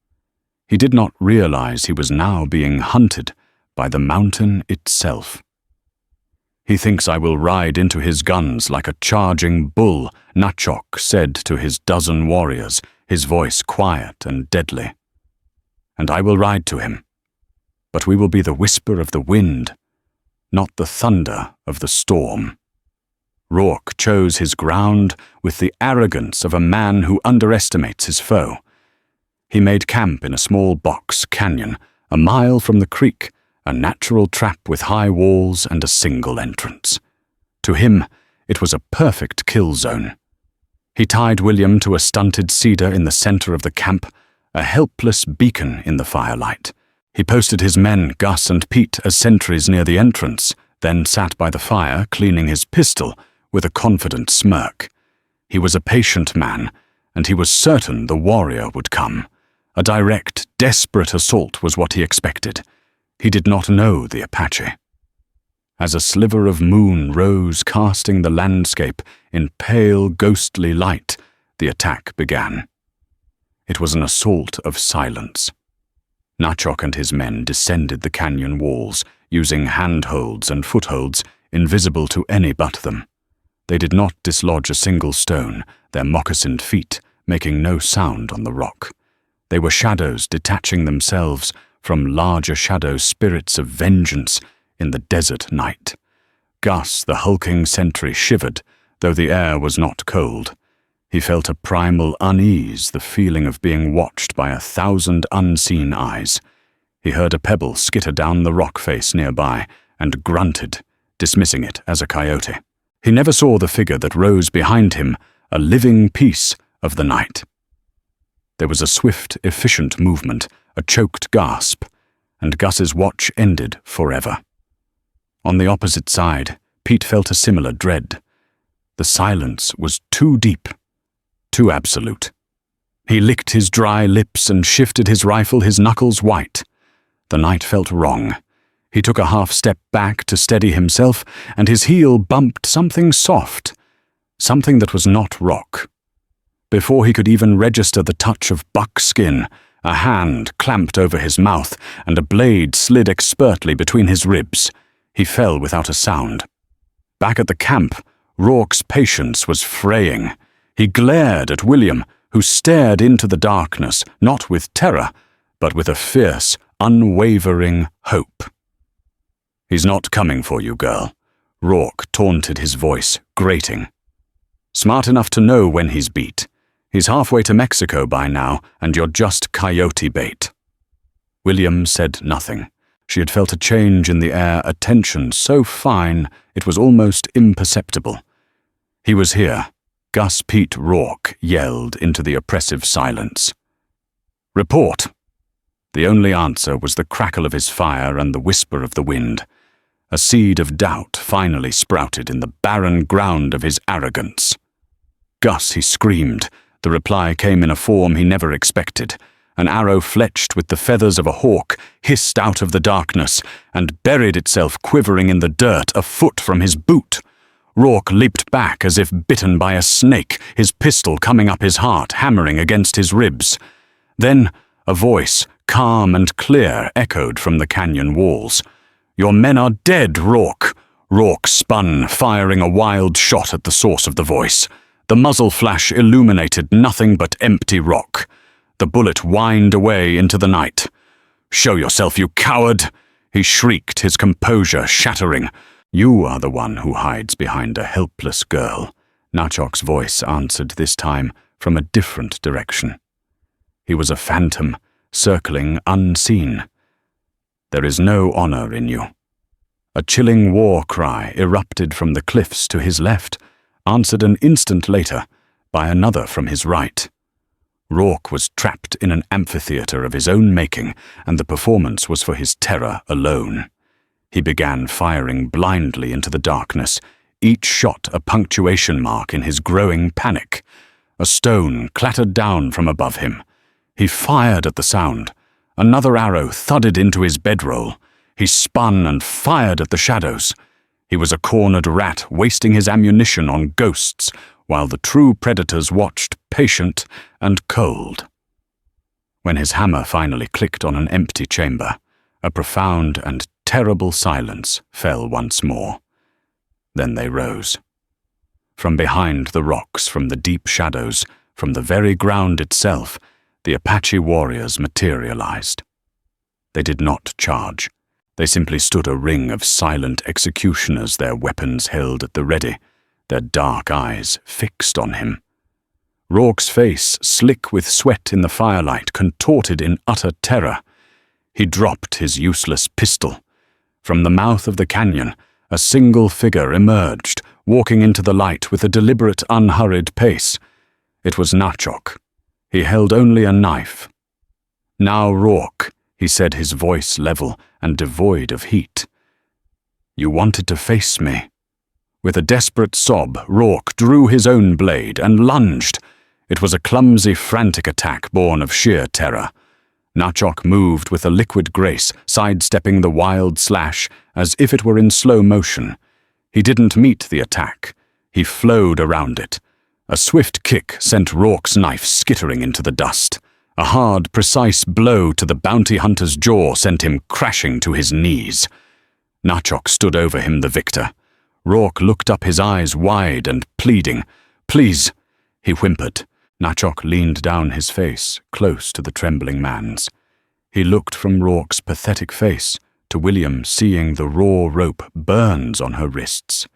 He did not realize he was now being hunted by the mountain itself. "He thinks I will ride into his guns like a charging bull," Nachok said to his dozen warriors, his voice quiet and deadly. "And I will ride to him. But we will be the whisper of the wind, not the thunder of the storm." Rourke chose his ground with the arrogance of a man who underestimates his foe. He made camp in a small box canyon, a mile from the creek, a natural trap with high walls and a single entrance. To him, it was a perfect kill zone. He tied William to a stunted cedar in the center of the camp, a helpless beacon in the firelight. He posted his men, Gus and Pete, as sentries near the entrance, then sat by the fire, cleaning his pistol, with a confident smirk. He was a patient man, and he was certain the warrior would come. A direct, desperate assault was what he expected. He did not know the Apache. As a sliver of moon rose, casting the landscape in pale, ghostly light, the attack began. It was an assault of silence. Nachok and his men descended the canyon walls, using handholds and footholds invisible to any but them. They did not dislodge a single stone, their moccasined feet making no sound on the rock. They were shadows detaching themselves from larger shadow spirits of vengeance in the desert night. Gus, the hulking sentry, shivered, though the air was not cold. He felt a primal unease, the feeling of being watched by 1,000 unseen eyes. He heard a pebble skitter down the rock face nearby and grunted, dismissing it as a coyote. He never saw the figure that rose behind him, a living piece of the night. There was a swift, efficient movement, a choked gasp, and Gus's watch ended forever. On the opposite side, Pete felt a similar dread. The silence was too deep, too absolute. He licked his dry lips and shifted his rifle, his knuckles white. The night felt wrong. He took a half step back to steady himself, and his heel bumped something soft, something that was not rock. Before he could even register the touch of buckskin, a hand clamped over his mouth, and a blade slid expertly between his ribs. He fell without a sound. Back at the camp, Rourke's patience was fraying. He glared at William, who stared into the darkness, not with terror, but with a fierce, unwavering hope. "He's not coming for you, girl," Rourke taunted, his voice grating. "Smart enough to know when he's beat. He's halfway to Mexico by now, and you're just coyote bait." William said nothing. She had felt a change in the air, a tension so fine it was almost imperceptible. He was here. Gus Pete Rourke yelled into the oppressive silence. "Report." The only answer was the crackle of his fire and the whisper of the wind. A seed of doubt finally sprouted in the barren ground of his arrogance. "Gus," he screamed. The reply came in a form he never expected. An arrow fletched with the feathers of a hawk hissed out of the darkness and buried itself quivering in the dirt a foot from his boot. Rourke leaped back as if bitten by a snake, his pistol coming up his heart, hammering against his ribs. Then a voice, calm and clear, echoed from the canyon walls. "Your men are dead, Rourke." Rourke spun, firing a wild shot at the source of the voice. The muzzle flash illuminated nothing but empty rock. The bullet whined away into the night. "Show yourself, you coward!" he shrieked, his composure shattering. "You are the one who hides behind a helpless girl," Nachok's voice answered this time from a different direction. He was a phantom, circling unseen. "There is no honor in you." A chilling war cry erupted from the cliffs to his left, answered an instant later by another from his right. Rourke was trapped in an amphitheater of his own making, and the performance was for his terror alone. He began firing blindly into the darkness, each shot a punctuation mark in his growing panic. A stone clattered down from above him. He fired at the sound. Another arrow thudded into his bedroll. He spun and fired at the shadows. He was a cornered rat, wasting his ammunition on ghosts, while the true predators watched, patient and cold. When his hammer finally clicked on an empty chamber, a profound and terrible silence fell once more. Then they rose. From behind the rocks, from the deep shadows, from the very ground itself, the Apache warriors materialized. They did not charge. They simply stood a ring of silent executioners, their weapons held at the ready, their dark eyes fixed on him. Rourke's face, slick with sweat in the firelight, contorted in utter terror. He dropped his useless pistol. From the mouth of the canyon, a single figure emerged, walking into the light with a deliberate, unhurried pace. It was Nachok. He held only a knife. "Now, Rourke," he said, his voice level and devoid of heat. "You wanted to face me." With a desperate sob, Rourke drew his own blade and lunged. It was a clumsy, frantic attack born of sheer terror. Nachok moved with a liquid grace, sidestepping the wild slash as if it were in slow motion. He didn't meet the attack. He flowed around it. A swift kick sent Rourke's knife skittering into the dust. A hard, precise blow to the bounty hunter's jaw sent him crashing to his knees. Nachok stood over him, the victor. Rourke looked up, his eyes wide and pleading. "Please," he whimpered. Nachok leaned down, his face close to the trembling man's. He looked from Rourke's pathetic face to William, seeing the raw rope burns on her wrists.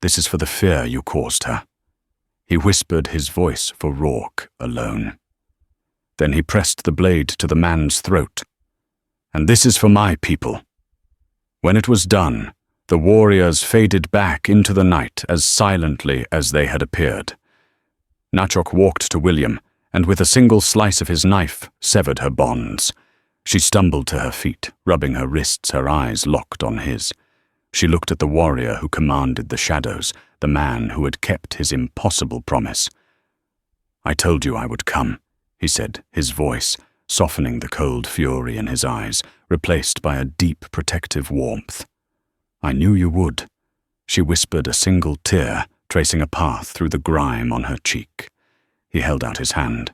"This is for the fear you caused her." He whispered, his voice for Rourke alone. Then he pressed the blade to the man's throat. "And this is for my people." When it was done, the warriors faded back into the night as silently as they had appeared. Nachok walked to William, and with a single slice of his knife, severed her bonds. She stumbled to her feet, rubbing her wrists, her eyes locked on his. She looked at the warrior who commanded the shadows, the man who had kept his impossible promise. "I told you I would come," he said, his voice softening the cold fury in his eyes, replaced by a deep protective warmth. "I knew you would." She whispered, a single tear tracing a path through the grime on her cheek. He held out his hand.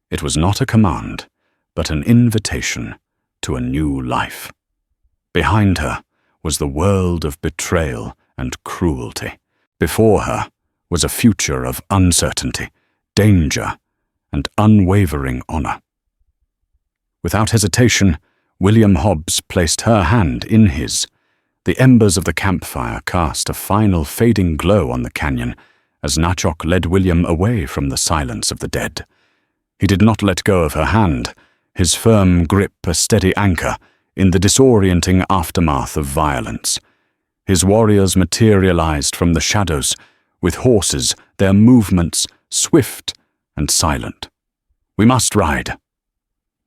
It was not a command, but an invitation to a new life. Behind her was the world of betrayal and cruelty. Before her was a future of uncertainty, danger, and unwavering honor. Without hesitation, William Hobbs placed her hand in his. The embers of the campfire cast a final fading glow on the canyon as Nachok led William away from the silence of the dead. He did not let go of her hand, his firm grip a steady anchor in the disorienting aftermath of violence. His warriors materialized from the shadows, with horses, their movements swift and silent. "We must ride."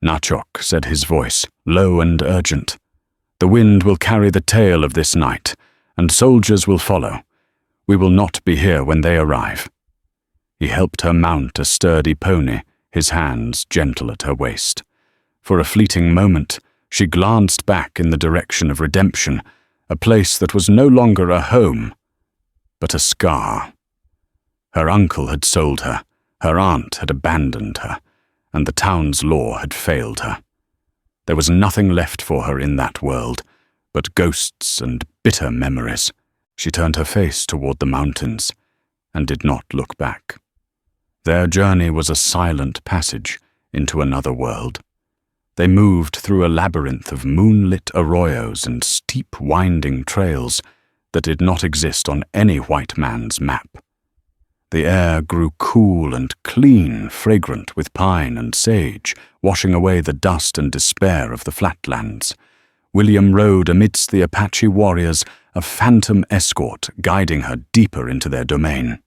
Nachok said, his voice low and urgent. "The wind will carry the tale of this night, and soldiers will follow. We will not be here when they arrive." He helped her mount a sturdy pony, his hands gentle at her waist. For a fleeting moment, she glanced back in the direction of redemption, a place that was no longer a home, but a scar. Her uncle had sold her, her aunt had abandoned her, and the town's law had failed her. There was nothing left for her in that world, but ghosts and bitter memories. She turned her face toward the mountains, and did not look back. Their journey was a silent passage into another world. They moved through a labyrinth of moonlit arroyos and steep winding trails that did not exist on any white man's map. The air grew cool and clean, fragrant with pine and sage, washing away the dust and despair of the flatlands. William rode amidst the Apache warriors, a phantom escort guiding her deeper into their domain.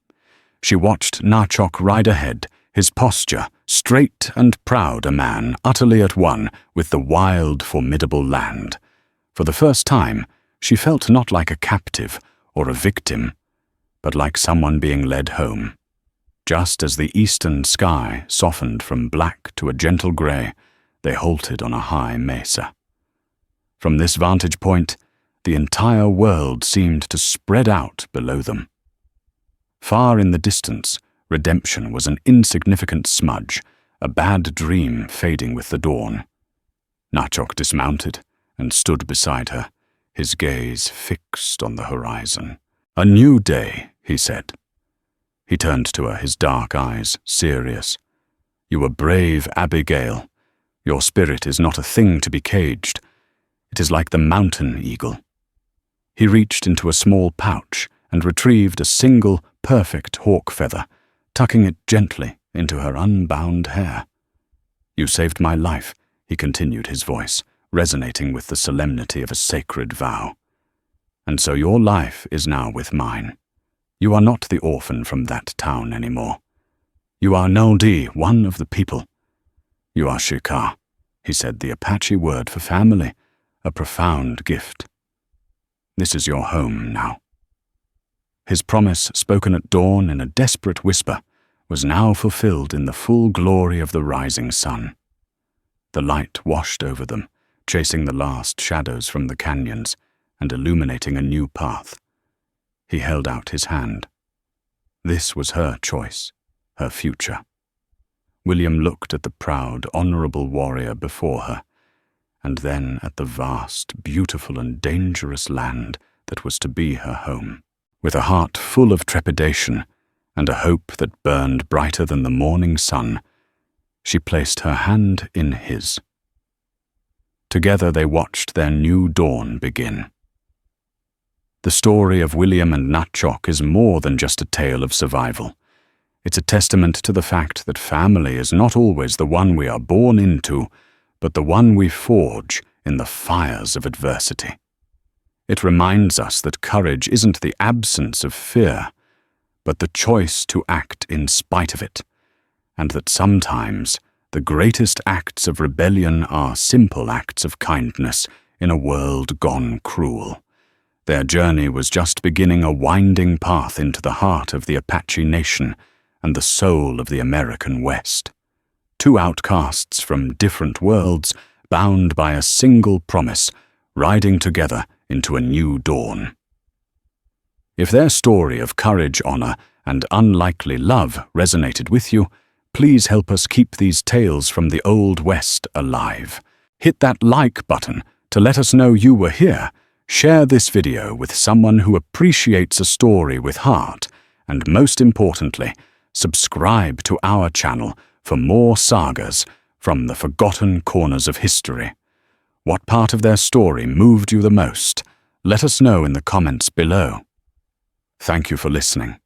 She watched Nachok ride ahead, his posture straight and proud, a man utterly at one with the wild, formidable land. For the first time, she felt not like a captive or a victim, but like someone being led home. Just as the eastern sky softened from black to a gentle gray, they halted on a high mesa. From this vantage point, the entire world seemed to spread out below them. Far in the distance, redemption was an insignificant smudge, a bad dream fading with the dawn. Nachok dismounted and stood beside her, his gaze fixed on the horizon. "A new day," he said. He turned to her, his dark eyes serious. "You were brave, Abigail. Your spirit is not a thing to be caged. It is like the mountain eagle." He reached into a small pouch and retrieved a single, perfect hawk feather, tucking it gently into her unbound hair. "You saved my life," he continued, his voice resonating with the solemnity of a sacred vow. "And so your life is now with mine. You are not the orphan from that town anymore. You are Naldi, one of the people. You are Shikar," he said, the Apache word for family, a profound gift. "This is your home now." His promise, spoken at dawn in a desperate whisper, was now fulfilled in the full glory of the rising sun. The light washed over them, chasing the last shadows from the canyons and illuminating a new path. He held out his hand. This was her choice, her future. William looked at the proud, honorable warrior before her, and then at the vast, beautiful and dangerous land that was to be her home. With a heart full of trepidation and a hope that burned brighter than the morning sun, she placed her hand in his. Together they watched their new dawn begin. The story of William and Nachok is more than just a tale of survival. It's a testament to the fact that family is not always the one we are born into, but the one we forge in the fires of adversity. It reminds us that courage isn't the absence of fear, but the choice to act in spite of it, and that sometimes the greatest acts of rebellion are simple acts of kindness in a world gone cruel. Their journey was just beginning a winding path into the heart of the Apache nation and the soul of the American West. Two outcasts from different worlds, bound by a single promise, riding together into a new dawn. If their story of courage, honor, and unlikely love resonated with you, please help us keep these tales from the Old West alive. Hit that like button to let us know you were here. Share this video with someone who appreciates a story with heart, and most importantly, subscribe to our channel for more sagas from the forgotten corners of history. What part of their story moved you the most? Let us know in the comments below. Thank you for listening.